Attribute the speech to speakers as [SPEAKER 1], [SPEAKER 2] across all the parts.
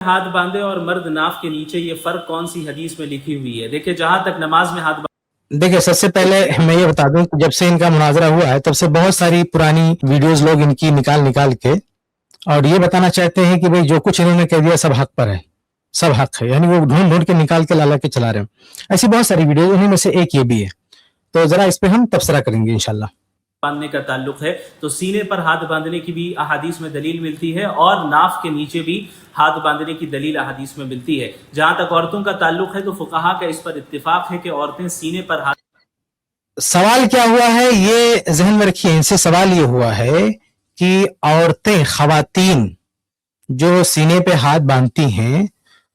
[SPEAKER 1] ہاتھ باندھے اور مرد ناف کے نیچے، یہ فرق کون سی حدیث میں لکھی ہوئی ہے؟ دیکھیں جہاں تک نماز میں ہاتھ
[SPEAKER 2] دیکھیں سب سے پہلے میں یہ بتا دوں کہ جب سے ان کا مناظرہ ہوا ہے تب سے بہت ساری پرانی ویڈیوز لوگ ان کی نکال کے اور یہ بتانا چاہتے ہیں کہ بھئی جو کچھ انہوں نے کہہ دیا سب حق پر ہے، سب حق ہے، یعنی وہ ڈھونڈ کے نکال کے لالا کے چلا رہے ہیں۔ ایسی بہت ساری ویڈیوز، انہیں میں سے ایک یہ بھی ہے، تو ذرا اس پہ ہم تبصرہ کریں گے انشاءاللہ۔
[SPEAKER 1] باندھنے کا تعلق ہے تو سینے پر ہاتھ باندھنے کی بھی احادیث میں دلیل ملتی ہے، اور ناف کے نیچے بھی ہاتھ باندھنے کی دلیل احادیث میں ملتی ہے۔ جہاں تک عورتوں کا تعلق ہے تو فقہا کا اس پر اتفاق ہے کہ عورتیں سینے پر ہاتھ
[SPEAKER 2] سوال کیا ہوا ہے یہ ذہن میں رکھیے، ان سے سوال یہ ہوا ہے کہ عورتیں، خواتین جو سینے پہ ہاتھ باندھتی ہیں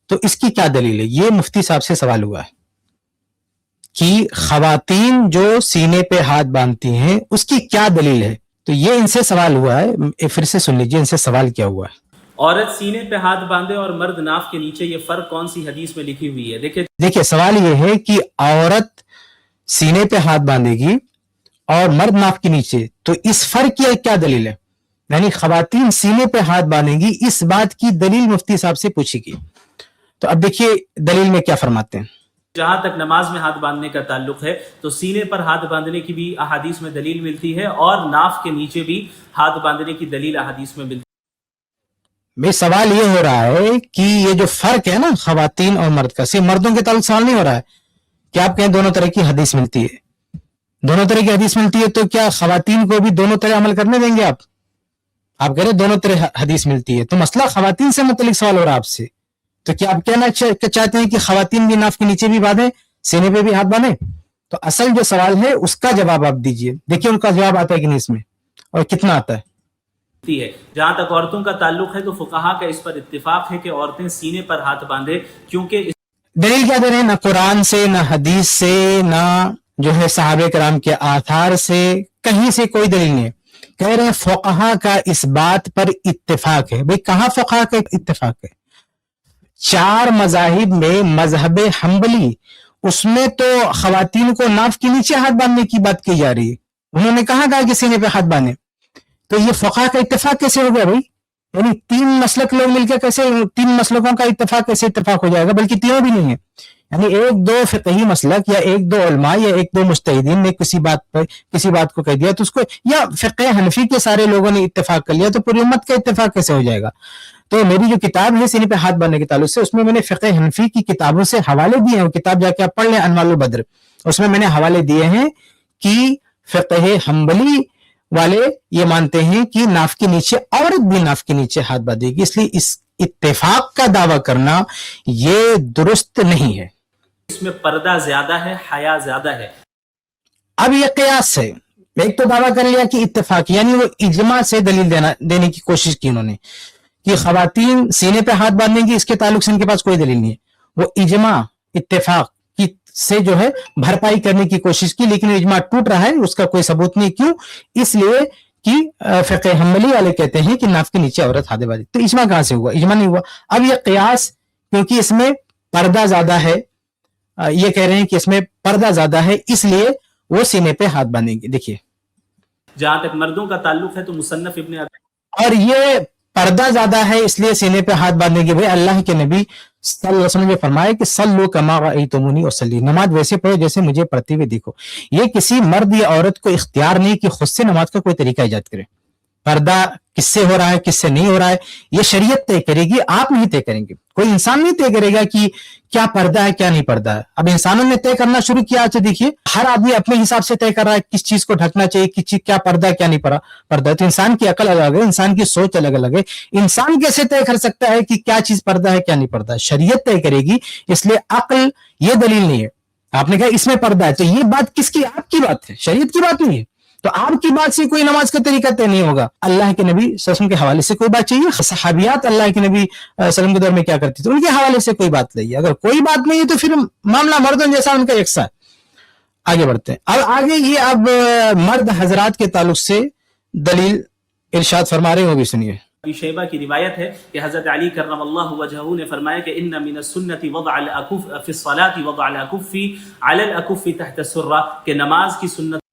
[SPEAKER 2] تو اس کی کیا دلیل ہے؟ یہ مفتی صاحب سے سوال ہوا ہے کہ خواتین جو سینے پہ ہاتھ باندھتی ہیں اس کی کیا دلیل ہے؟ تو یہ ان سے سوال ہوا ہے، پھر سے سن لیجئے ان سے سوال کیا ہوا ہے۔
[SPEAKER 1] عورت سینے پہ ہاتھ باندھے اور مرد ناف کے نیچے، یہ فرق کون سی حدیث میں لکھی ہوئی ہے؟
[SPEAKER 2] دیکھیں سوال یہ ہے کہ عورت سینے پہ ہاتھ باندھے گی اور مرد ناف کے نیچے، تو اس فرق کی کیا دلیل ہے؟ یعنی خواتین سینے پہ ہاتھ باندھیں گی، اس بات کی دلیل مفتی صاحب سے پوچھی گئی۔ تو اب دیکھیے دلیل میں کیا فرماتے ہیں۔
[SPEAKER 1] جہاں تک نماز میں ہاتھ باندھنے کا تعلق ہے تو سینے پر ہاتھ باندھنے کی بھی احادیث میں دلیل ملتی ہے، اور ناف کے نیچے بھی ہاتھ باندھنے کی دلیل احادیث میں ملتی ہے۔
[SPEAKER 2] میں سوال یہ ہو رہا ہے کہ یہ جو فرق ہے نا خواتین اور مرد کا، صرف مردوں کے تعلق سوال نہیں ہو رہا ہے کہ آپ کہیں دونوں طرح کی حدیث ملتی ہے، دونوں طرح کی حدیث ملتی ہے تو کیا خواتین کو بھی دونوں طرح عمل کرنے دیں گے آپ کہہ رہے دونوں طرح حدیث ملتی ہے، تو مسئلہ خواتین سے متعلق سوال ہو رہا ہے آپ سے، تو کیا آپ کہنا چاہتے ہیں کہ خواتین بھی ناف کے نیچے بھی باندھیں، سینے پہ بھی ہاتھ باندھیں؟ تو اصل جو سوال ہے اس کا جواب آپ دیجئے، دیکھیے ان کا جواب آتا ہے کہ نہیں اس میں، اور کتنا آتا ہے۔
[SPEAKER 1] ہے جہاں تک عورتوں کا تعلق ہے تو فقہا کا اس پر اتفاق ہے کہ عورتیں سینے پر ہاتھ باندھے، کیونکہ
[SPEAKER 2] دلیل کیا دے رہے ہیں؟ نہ قرآن سے، نہ حدیث سے، نہ جو ہے صحابہ کرام کے آثار سے، کہیں سے کوئی دلیل نہیں ہے۔ کہہ رہے ہیں فقہا کا اس بات پر اتفاق ہے۔ بھئی کہاں فقہا کا اتفاق ہے؟ 4 مذاہب میں مذہب حنبلی، اس میں تو خواتین کو ناف کے نیچے ہاتھ باندھنے کی بات کی جا رہی ہے، انہوں نے کہا کہ سینے پہ ہاتھ باندھیں، تو یہ فقہا کا اتفاق کیسے ہو گیا بھائی؟ یعنی 3 مسلک لوگ مل کے کیسے 3 مسلکوں کا اتفاق کیسے اتفاق ہو جائے گا؟ بلکہ تینوں بھی نہیں ہے، یعنی 1-2 فقہی مسلک یا 1-2 علماء یا 1-2 مجتہدین نے کسی بات کو کہہ دیا تو اس کو، یا فقہ حنفی کے سارے لوگوں نے اتفاق کر لیا تو پوری امت کا اتفاق کیسے ہو جائے گا؟ تو میری جو کتاب ہے سینے پہ ہاتھ باندھنے کے تعلق سے، اس میں نے فقہ حنفی کی کتابوں سے حوالے دیے ہیں، وہ کتاب جا کے آپ پڑھ لیں، انوار البدر، اس میں نے حوالے دیے ہیں کہ فقہ حنبلی والے یہ مانتے ہیں کہ ناف کے نیچے، عورت بھی ناف کے نیچے ہاتھ باندھے گی، اس لیے اس اتفاق کا دعویٰ کرنا یہ درست نہیں ہے۔
[SPEAKER 1] اس میں پردہ زیادہ ہے، حیا زیادہ ہے۔
[SPEAKER 2] اب یہ قیاس ہے، ایک تو دعویٰ کر لیا کہ اتفاق، یعنی وہ اجماع سے دلیل دینے کی کوشش کی انہوں نے کہ خواتین سینے پہ ہاتھ باندھیں گی، اس کے تعلق سے ان کے پاس کوئی دلیل نہیں ہے، وہ اجماع، اتفاق کی سے جو ہے بھرپائی کرنے کی کوشش کی، لیکن اجماع ٹوٹ رہا ہے، اس کا کوئی ثبوت نہیں۔ کیوں؟ اس لیے کہ فقہ حنبلی والے کہتے ہیں کہ ناف کے نیچے عورت ہاتھ باندھے، تو اجماع کہاں سے ہوا؟ اجماع نہیں ہوا۔ اب یہ قیاس، کیونکہ اس میں پردہ زیادہ ہے، یہ کہہ رہے ہیں کہ اس میں پردہ زیادہ ہے، اس لیے وہ سینے پہ ہاتھ باندھیں گے۔ دیکھیے
[SPEAKER 1] جہاں تک مردوں کا تعلق ہے تو مصنف ابن
[SPEAKER 2] اور یہ پردہ زیادہ ہے اس لیے سینے پہ ہاتھ باندھنے کے، بھئی اللہ کے نبی صلی اللہ علیہ وسلم نے فرمایا کہ صلو کما رأیتمونی اصلی، نماز ویسے پڑھو جیسے مجھے پڑھتے ہوئے دیکھو۔ یہ کسی مرد یا عورت کو اختیار نہیں کہ خود سے نماز کا کوئی طریقہ ایجاد کرے، پردہ کس سے ہو رہا ہے کس سے نہیں ہو رہا ہے یہ شریعت طے کرے گی، آپ نہیں طے کریں گے، کوئی انسان نہیں طے کرے گا کہ کیا پردہ ہے کیا نہیں پردہ ہے۔ اب انسانوں نے طے کرنا شروع کیا تو دیکھیے ہر آدمی اپنے حساب سے طے کر رہا ہے کس چیز کو ڈھکنا چاہیے، کس چیز کیا پردہ ہے کیا نہیں پردہ ہے۔ تو انسان کی عقل الگ ہے، انسان کی سوچ الگ الگ ہے، انسان کیسے طے کر سکتا ہے کہ کیا چیز پردہ ہے کیا نہیں پردہ ہے؟ شریعت طے کرے گی، اس لیے عقل یہ دلیل نہیں ہے۔ آپ نے کہا اس میں پردہ ہے، تو یہ بات کس کی؟ آپ کی بات ہے، شریعت کی بات نہیں ہے، تو آپ کی بات سے کوئی نماز کا طریقہ طے نہیں ہوگا۔ اللہ کے نبی صلی اللہ علیہ وسلم کے حوالے سے کوئی بات چاہیے، صحابیات اللہ کے نبی صلی اللہ علیہ وسلم کے دور میں کیا کرتی تھی، ان کے حوالے سے کوئی بات نہیں ہے۔ اگر کوئی بات نہیں ہے تو پھر معاملہ مردوں جیسا ان کا یکساں ہے۔ آگے بڑھتے ہیں، اب آگے یہ اب مرد حضرات کے تعلق سے دلیل ارشاد فرما رہے ہیں، وہ بھی سنیے۔
[SPEAKER 1] ابی شیبہ کی روایت ہے کہ حضرت علی کرم اللہ وجہہ نے فرمایا کہ ان من السنت وضع الاکف فی الصلاۃ وضع الاکف علی الاکف تحت السرہ، کہ نماز کی سنت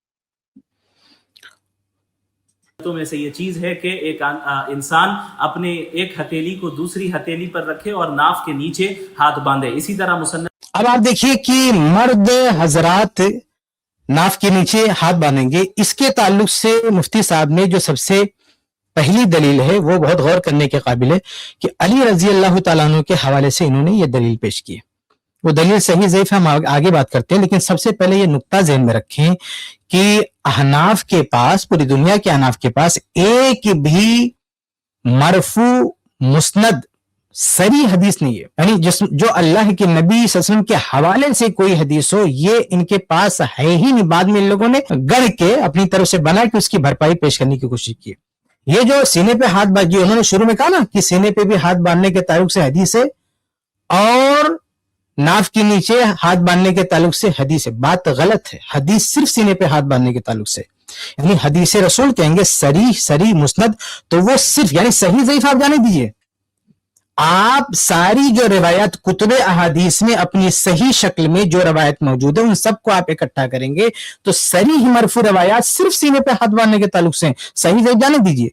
[SPEAKER 1] میں سے یہ چیز ہے کہ ایک انسان اپنے ایک ہتھیلی کو دوسری ہتھیلی پر رکھے اور ناف کے نیچے ہاتھ باندھے. اسی طرح مصنف
[SPEAKER 2] اب آپ دیکھیے کہ مرد حضرات ناف کے نیچے ہاتھ باندھیں گے. اس کے تعلق سے مفتی صاحب نے جو سب سے پہلی دلیل ہے وہ بہت غور کرنے کے قابل ہے کہ علی رضی اللہ تعالیٰ عنہ کے حوالے سے انہوں نے یہ دلیل پیش کی ہے. وہ دلیل صحیح ضعیف ہم آگے بات کرتے ہیں، لیکن سب سے پہلے یہ نقطہ ذہن میں رکھیں کہ احناف کے پاس، پوری دنیا کے احناف کے پاس ایک بھی مرفوع مسند صریح حدیث نہیں ہے، یعنی جو اللہ کے نبی صلی اللہ علیہ وسلم کے حوالے سے کوئی حدیث ہو، یہ ان کے پاس ہے ہی نہیں. بعد میں ان لوگوں نے گڑھ کے اپنی طرف سے بنا کے اس کی بھرپائی پیش کرنے کی کوشش کی. یہ جو سینے پہ ہاتھ باندھ، انہوں نے شروع میں کہا نا کہ سینے پہ بھی ہاتھ باندھنے کے تعلق سے حدیث ہے اور ناف کے نیچے ہاتھ باندھنے کے تعلق سے حدیث ہے. بات غلط ہے. حدیث صرف سینے پہ ہاتھ باندھنے کے تعلق سے، یعنی حدیث رسول کہیں گے صریح مسند، تو وہ صرف یعنی صحیح ضعیف آپ جانے دیجئے. آپ ساری جو روایات کتب احادیث میں اپنی صحیح شکل میں جو روایت موجود ہے ان سب کو آپ اکٹھا کریں گے تو صریح مرفوع روایات صرف سینے پہ ہاتھ باندھنے کے تعلق سے ہیں. صحیح ضعیف جانے دیجئے.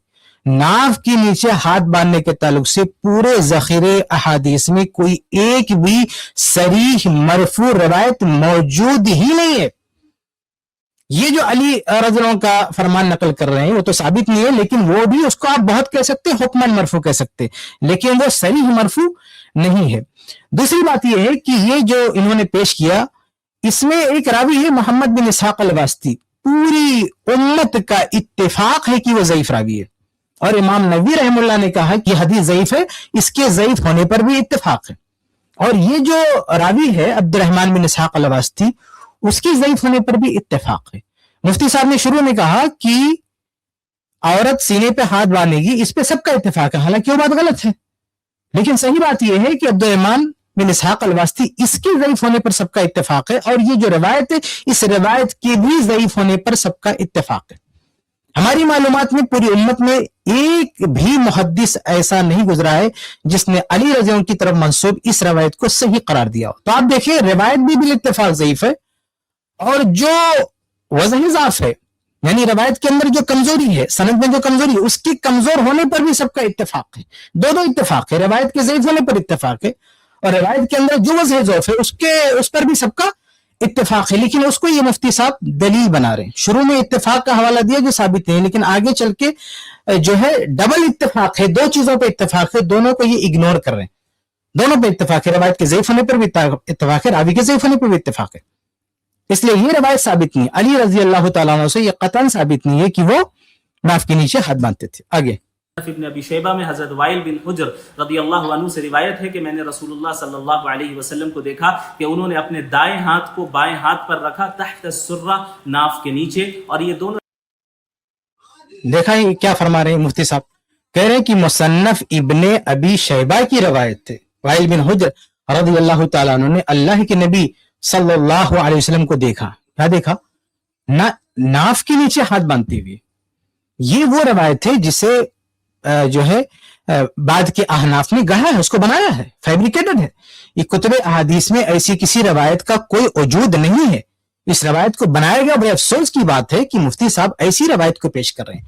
[SPEAKER 2] ناف کے نیچے ہاتھ باندھنے کے تعلق سے پورے ذخیرے احادیث میں کوئی ایک بھی صریح مرفوع روایت موجود ہی نہیں ہے. یہ جو علی رضی اللہ عنہ کا فرمان نقل کر رہے ہیں وہ تو ثابت نہیں ہے، لیکن وہ بھی اس کو آپ بہت کہہ سکتے، حکماً مرفوع کہہ سکتے، لیکن وہ صریح مرفوع نہیں ہے. دوسری بات یہ ہے کہ یہ جو انہوں نے پیش کیا اس میں ایک راوی ہے محمد بن اسحاق الواسطی. پوری امت کا اتفاق ہے کہ وہ ضعیف راوی ہے، اور امام نووی رحم اللہ نے کہا کہ حدیث ضعیف ہے، اس کے ضعیف ہونے پر بھی اتفاق ہے. اور یہ جو راوی ہے عبد الرحمن بن اسحاق الواسطی، اس کی ضعیف ہونے پر بھی اتفاق ہے. مفتی صاحب نے شروع میں کہا کہ عورت سینے پہ ہاتھ باندھے گی، اس پہ سب کا اتفاق ہے، حالانکہ وہ بات غلط ہے. لیکن صحیح بات یہ ہے کہ عبد الرحمن بن اسحاق الواسطی اس کے ضعیف ہونے پر سب کا اتفاق ہے، اور یہ جو روایت ہے اس روایت کے بھی ضعیف ہونے پر سب کا اتفاق ہے. ہماری معلومات میں پوری امت میں ایک بھی محدث ایسا نہیں گزرا ہے جس نے علی رضی اللہ عنہ کی طرف منسوب اس روایت کو صحیح قرار دیا ہو. تو آپ دیکھیں روایت بھی بالاتفاق ضعیف ہے، اور جو وزن ضعف ہے یعنی روایت کے اندر جو کمزوری ہے، سند میں جو کمزوری ہے، اس کی کمزور ہونے پر بھی سب کا اتفاق ہے. دو اتفاق ہے، روایت کے ضعیف ہونے پر اتفاق ہے اور روایت کے اندر جو وزن ضعف ہے اس پر بھی سب کا اتفاق ہے. لیکن اس کو یہ مفتی صاحب دلیل بنا رہے ہیں. شروع میں اتفاق کا حوالہ دیا جو ثابت نہیں ہے، لیکن آگے چل کے جو ہے ڈبل اتفاق ہے، دو چیزوں پہ اتفاق ہے، دونوں کو یہ اگنور کر رہے ہیں. دونوں پہ اتفاق ہے، روایت کے ضعیف ہونے پر بھی اتفاق ہے، راوی کے ضعیف ہونے پر بھی اتفاق ہے. اس لیے یہ روایت ثابت نہیں ہے. علی رضی اللہ تعالیٰ عنہ سے یہ قطعاً ثابت نہیں ہے کہ وہ ناف کے نیچے ہاتھ باندھتے تھے. آگے
[SPEAKER 1] ابن ابی شیبہ میں حضرت وائل بن حجر رضی اللہ عنہ سے روایت ہے کہ میں نے رسول اللہ صلی اللہ علیہ وسلم کو دیکھا کہ انہوں نے اپنے دائیں ہاتھ کو بائیں ہاتھ پر رکھا تحت السرہ، ناف کے نیچے، اور یہ دونوں
[SPEAKER 2] دیکھا ہی کیا فرما رہے ہیں مفتی صاحب. کہہ رہے ہیں کہ مصنف ابن ابی شیبہ کی روایت تھے، وائل بن حجر رضی اللہ تعالیٰ عنہ نے اللہ کے نبی صلی اللہ علیہ وسلم کو دیکھا. کیا دیکھا؟ ناف کے نیچے ہاتھ باندھتے ہوئے. یہ وہ روایت ہے جسے جو ہے بعد کے احناف نے گڑھا ہے، اس کو بنایا ہے، فیبریکیٹڈ ہے. یہ کتب احادیث میں ایسی کسی روایت کا کوئی وجود نہیں ہے. اس روایت کو بنایا گیا. بڑے افسوس کی بات ہے کہ مفتی صاحب ایسی روایت کو پیش کر رہے ہیں.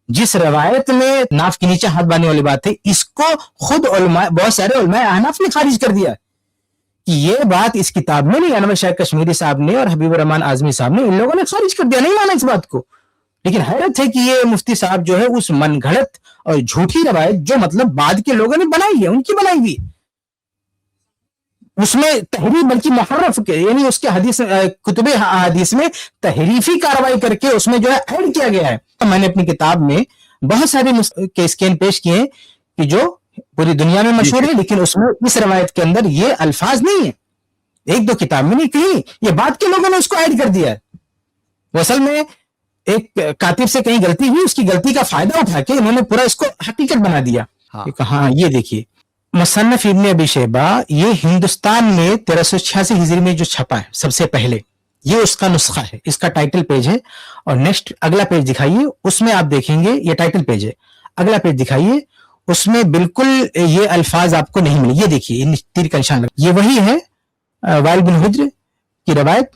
[SPEAKER 2] جس روایت میں ناف کے نیچے ہاتھ باندھنے والی بات ہے، اس کو خود علماء، بہت سارے علماء احناف نے خارج کر دیا کہ یہ بات اس کتاب میں نہیں. انور شاہ کشمیری صاحب نے اور حبیب الرحمان اعظمی صاحب نے، ان لوگوں نے خارج کر دیا، نہیں مانا اس بات کو. لیکن حیرت ہے کہ یہ مفتی صاحب جو ہے اس من گھڑت اور جھوٹی روایت جو مطلب بعد کے لوگوں نے بنائی ہے، ان کی بنائی ہوئی، اس میں تحریف بلکہ محرف کے، یعنی اس کے حدیث کتب حدیث میں تحریفی کاروائی کر کے اس میں جو ہے ایڈ کیا گیا ہے. میں نے اپنی کتاب میں بہت سارے کے اسکین پیش کیے کہ جو پوری دنیا میں مشہور ہے، لیکن اس میں اس روایت کے اندر یہ الفاظ نہیں ہے. ایک دو کتاب میں نہیں، کہیں یہ بعد کے لوگوں نے اس کو ایڈ کر دیا ہے. وہ اصل میں ایک کاتب سے کہیں غلطی ہوئی، اس کی غلطی کا فائدہ اٹھا کے انہوں نے پورا اس کو حقیقت بنا دیا. ہاں یہ دیکھیے مصنف ابن ابی شیبہ، یہ ہندوستان میں 1386 ہجری میں جو چھپا ہے سب سے پہلے، یہ اس کا نسخہ ہے، اس کا ٹائٹل پیج ہے. اور نیکسٹ اگلا پیج دکھائیے، اس میں آپ دیکھیں گے یہ ٹائٹل پیج ہے. اگلا پیج دکھائیے، اس میں بالکل یہ الفاظ آپ کو نہیں ملے. یہ دیکھیے تیر کا نشان لگا، یہ وہی ہے وائل بن حجر کی روایت.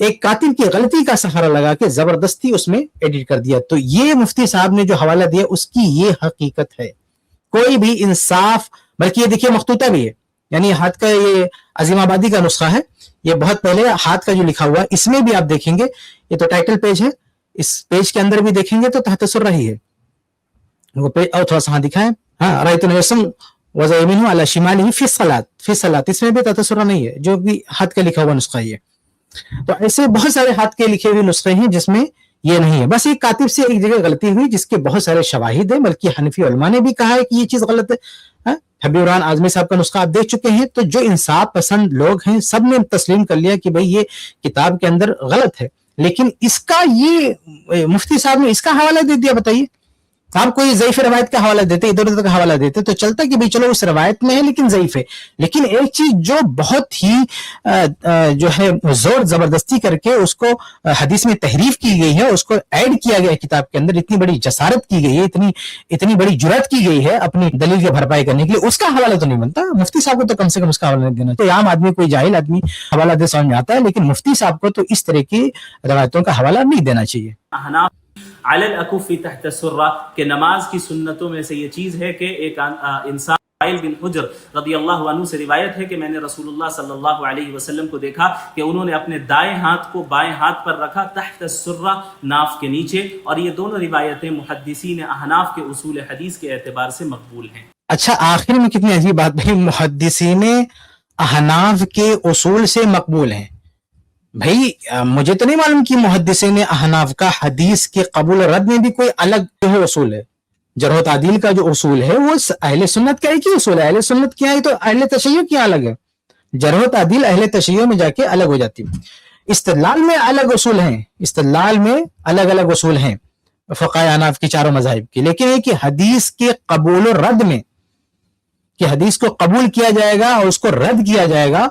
[SPEAKER 2] ایک کاتب کی غلطی کا سہارا لگا کے زبردستی اس میں ایڈٹ کر دیا. تو یہ مفتی صاحب نے جو حوالہ دیا اس کی یہ حقیقت ہے. کوئی بھی انصاف, بلکہ یہ دیکھیے مخطوطہ بھی ہے, یعنی ہاتھ کا یہ عظیم آبادی کا نسخہ ہے, یہ بہت پہلے ہاتھ کا جو لکھا ہوا ہے, اس میں بھی آپ دیکھیں گے یہ تو ٹائٹل پیج ہے, اس پیج کے اندر بھی دیکھیں گے تو تحت سرہ ہی ہے وہ پیج, اور تھوڑا سا ہاں دکھائیں, ہاں رأیت النبی وضعیمنہ علی شمالہ فی الصلاۃ, اس میں بھی تحت سرہ نہیں ہے, جو بھی ہاتھ کا لکھا ہوا نسخہ ہی ہے. تو ایسے بہت سارے ہاتھ کے لکھے ہوئے نسخے ہیں جس میں یہ نہیں ہے. بس ایک کاتب سے ایک جگہ غلطی ہوئی جس کے بہت سارے شواہد ہیں, بلکہ حنفی علماء نے بھی کہا ہے کہ یہ چیز غلط ہے. حبیب الرحمن اعظمی صاحب کا نسخہ آپ دیکھ چکے ہیں, تو جو انصاف پسند لوگ ہیں سب نے تسلیم کر لیا کہ بھئی یہ کتاب کے اندر غلط ہے. لیکن اس کا یہ مفتی صاحب نے اس کا حوالہ دے دیا. بتائیے, آپ کوئی ضعیف روایت کا حوالہ دیتے, ادھر ادھر کا حوالہ دیتے تو چلتا کہ بھئی چلو اس روایت میں ہے لیکن ضعیف ہے. لیکن ایک چیز جو بہت ہی جو ہے زور زبردستی کر کے اس کو حدیث میں تحریف کی گئی ہے, اس کو ایڈ کیا گیا ہے کتاب کے اندر, اتنی بڑی جسارت کی گئی ہے, اتنی بڑی جرات کی گئی ہے اپنی دلیل کی بھرپائی کرنے کے لیے, اس کا حوالہ تو نہیں بنتا. مفتی صاحب کو تو کم سے کم اس کا حوالہ نہیں دینا چاہیے. عام آدمی, کوئی جاہل آدمی حوالہ دے سمجھ میں آتا ہے, لیکن مفتی صاحب کو تو اس طرح کی روایتوں کا حوالہ نہیں دینا چاہیے.
[SPEAKER 1] علی الاکف تحت السرہ کہ نماز کی سنتوں میں سے یہ چیز ہے کہ ایک انسان وائل بن حجر رضی اللہ عنہ سے روایت ہے کہ میں نے رسول اللہ صلی اللہ علیہ وسلم کو دیکھا کہ انہوں نے اپنے دائیں ہاتھ کو بائیں ہاتھ پر رکھا تحت السرہ, ناف کے نیچے, اور یہ دونوں روایتیں محدثین احناف کے اصول حدیث کے اعتبار سے مقبول ہیں.
[SPEAKER 2] اچھا, آخر میں کتنی عجیب بات بھائی, محدثین احناف کے اصول سے مقبول ہیں. بھائی مجھے تو نہیں معلوم کہ محدثین احناف کا حدیث کے قبول و رد میں بھی کوئی الگ جو ہے اصول ہے. جرح و تعدیل کا جو اصول ہے وہ اہل سنت کا ایک ہی اصول ہے. اہل سنت کیا ہے تو اہل تشیع کیا الگ ہے. جرح و تعدیل اہل تشیع میں جا کے الگ ہو جاتی ہے. استدلال میں الگ اصول ہیں, استدلال میں الگ الگ اصول ہیں فقہاء احناف کی چاروں مذاہب کی. لیکن ہے کہ حدیث کے قبول و رد میں, کہ حدیث کو قبول کیا جائے گا اور اس کو رد کیا جائے گا,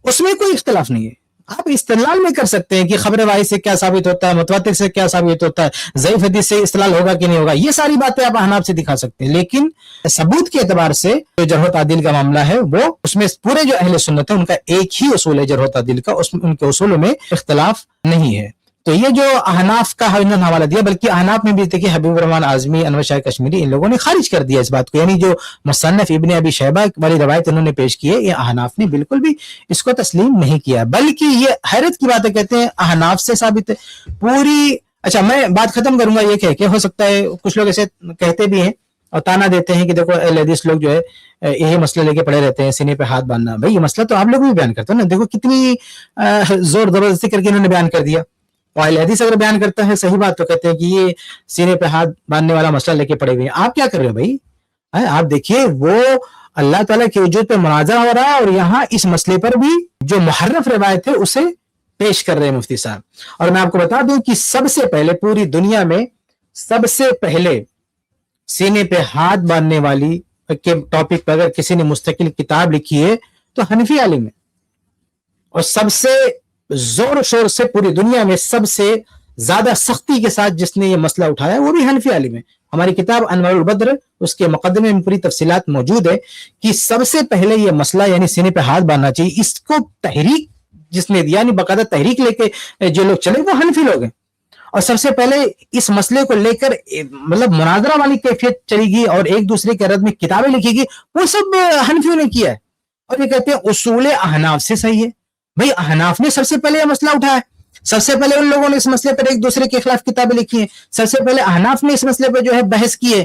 [SPEAKER 2] اس میں کوئی اختلاف نہیں ہے. آپ استدلال میں کر سکتے ہیں کہ خبر واحد سے کیا ثابت ہوتا ہے, متواتر سے کیا ثابت ہوتا ہے, ضعیف حدیث سے استدلال ہوگا کہ نہیں ہوگا, یہ ساری باتیں آپ احناف سے دکھا سکتے ہیں. لیکن ثبوت کے اعتبار سے جو جرح و تعدیل کا معاملہ ہے وہ اس میں پورے جو اہل سنت ہے ان کا ایک ہی اصول ہے جرح و تعدیل کا, ان کے اصولوں میں اختلاف نہیں ہے. تو یہ جو احناف کا حوالہ دیا, بلکہ احناف میں بھی دیکھیں حبیب الرحمن اعظمی, انور شاہ کشمیری, ان لوگوں نے خارج کر دیا اس بات کو. یعنی جو مصنف ابن ابی شیبہ والی روایت انہوں نے پیش کی ہے, یہ احناف نے بالکل بھی اس کو تسلیم نہیں کیا, بلکہ یہ حیرت کی بات ہے, کہتے ہیں احناف سے ثابت ہے پوری. اچھا, میں بات ختم کروں گا یہ کہہ کے, ہو سکتا ہے کچھ لوگ ایسے کہتے بھی ہیں اور تانا دیتے ہیں کہ دیکھو اہل حدیث لوگ جو ہے یہی مسئلہ لے کے پڑے رہتے ہیں, سینے پہ ہاتھ باندھنا. بھائی یہ مسئلہ تو آپ لوگ بھی بیان کرتے ہیں نا, دیکھو کتنی زور زبردستی کر کے انہوں نے بیان کر دیا. اہل حدیث اگر بیان کرتا ہے صحیح بات تو کہتے ہیں کہ یہ سینے پہ ہاتھ باندھنے والا مسئلہ لے کے پڑے ہوئے ہیں. آپ کیا کر رہے ہو بھائی؟ آپ دیکھیے وہ اللہ تعالیٰ کے وجود پہ مناظرہ ہو رہا ہے اور یہاں اس مسئلے پر بھی جو محرف روایت ہے اسے پیش کر رہے ہیں مفتی صاحب. اور میں آپ کو بتا دوں کہ سب سے پہلے پوری دنیا میں سب سے پہلے سینے پہ ہاتھ باندھنے والی کے ٹاپک پر اگر کسی نے مستقل کتاب لکھی ہے تو حنفی عالم ہے, اور سب سے زور و شور سے پوری دنیا میں سب سے زیادہ سختی کے ساتھ جس نے یہ مسئلہ اٹھایا وہ بھی حنفی عالم ہے. ہماری کتاب انوار البدر, اس کے مقدمے میں پوری تفصیلات موجود ہے کہ سب سے پہلے یہ مسئلہ یعنی سینے پہ ہاتھ باندھنا چاہیے, اس کو تحریک جس نے دیا, یعنی باقاعدہ تحریک لے کے جو لوگ چلے وہ حنفی لوگ ہیں. اور سب سے پہلے اس مسئلے کو لے کر مطلب مناظرہ والی کیفیت چلی گی اور ایک دوسرے کے رد میں کتابیں لکھی گی, وہ سب حنفیوں نے کیا ہے. اور یہ کہتے ہیں اصول احناف سے صحیح ہے. بھئی احناف نے سب سے پہلے یہ مسئلہ اٹھایا ہے, سب سے پہلے ان لوگوں نے اس مسئلے پر ایک دوسرے کے خلاف کتابیں لکھی ہیں, سب سے پہلے احناف نے اس مسئلے پر جو ہے بحث کی ہے.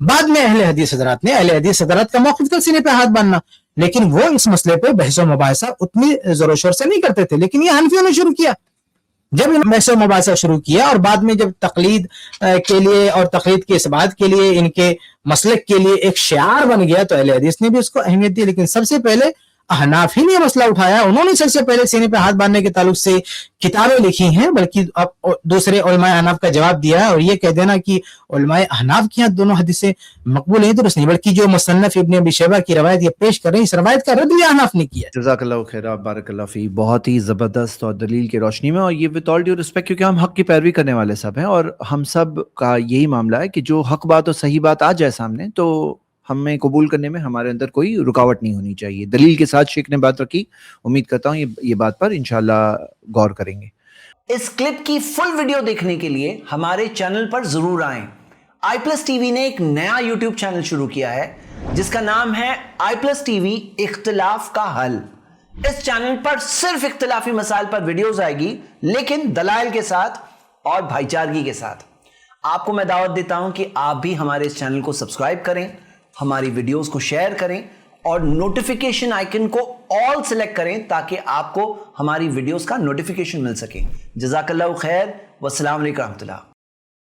[SPEAKER 2] بعد میں اہل حدیث حضرات نے, اہل حدیث حضرات کا موقف تھا سینے پہ ہاتھ باندھنا, لیکن وہ اس مسئلے پہ بحث و مباحثہ اتنی زور و شور سے نہیں کرتے تھے. لیکن یہ حنفیوں نے شروع کیا. جب انہوں نے بحث و مباحثہ شروع کیا اور بعد میں جب تقلید کے لیے اور تقلید کے اس بات کے لیے ان کے مسلک کے لیے ایک شعار بن گیا تو اہل حدیث نے بھی اس کو اہمیت دی. لیکن سب سے پہلے احناف ہی نے مسئلہ اٹھایا, انہوں نے سب سے پہلے سینے پہ ہاتھ باندھنے کے تعلق سے کتابیں لکھی ہیں, بلکہ دوسرے علماء احناف کا جواب دیا ہے. اور یہ کہہ دینا کہ علماء احناف کی دونوں حدیثیں مقبول ہیں درست نہیں, بلکہ جو مصنف ابن ابی شیبہ کی روایت یہ پیش کر رہے ہیں اس روایت کا رد بھی احناف نے کیا.
[SPEAKER 3] جزاک اللہ خیر, بارک اللہ فی, بہت ہی زبردست اور دلیل کی روشنی میں. اور یہ وتھ آل ڈیو رسپیکٹ, کیونکہ ہم حق کی پیروی کرنے والے سب ہیں اور ہم سب کا یہی معاملہ ہے کہ جو حق بات اور صحیح بات آ جائے سامنے تو ہمیں قبول کرنے میں ہمارے اندر کوئی رکاوٹ نہیں ہونی چاہیے. دلیل کے ساتھ شیخ نے بات رکھی, امید کرتا ہوں یہ بات پر انشاءاللہ غور کریں گے.
[SPEAKER 4] اس کلپ کی فل ویڈیو دیکھنے کے لیے ہمارے چینل پر ضرور آئیں۔ آئی پلس ٹی وی نے ایک نیا یوٹیوب چینل شروع کیا ہے جس کا نام ہے آئی پلس ٹی وی اختلاف کا حل۔ اس چینل پر صرف اختلافی مسائل پر ویڈیوز آئے گی، لیکن دلائل کے ساتھ اور بھائی چارگی کے ساتھ۔ آپ کو میں دعوت دیتا ہوں کہ آپ بھی ہمارے اس چینل کو سبسکرائب کریں، ہماری ویڈیوز کو شیئر کریں اور نوٹیفیکیشن آئیکن کو آل سلیکٹ کریں تاکہ آپ کو ہماری ویڈیوز کا نوٹیفیکیشن مل سکے۔ جزاک اللہ خیر، والسلام علیکم ورحمۃ اللہ۔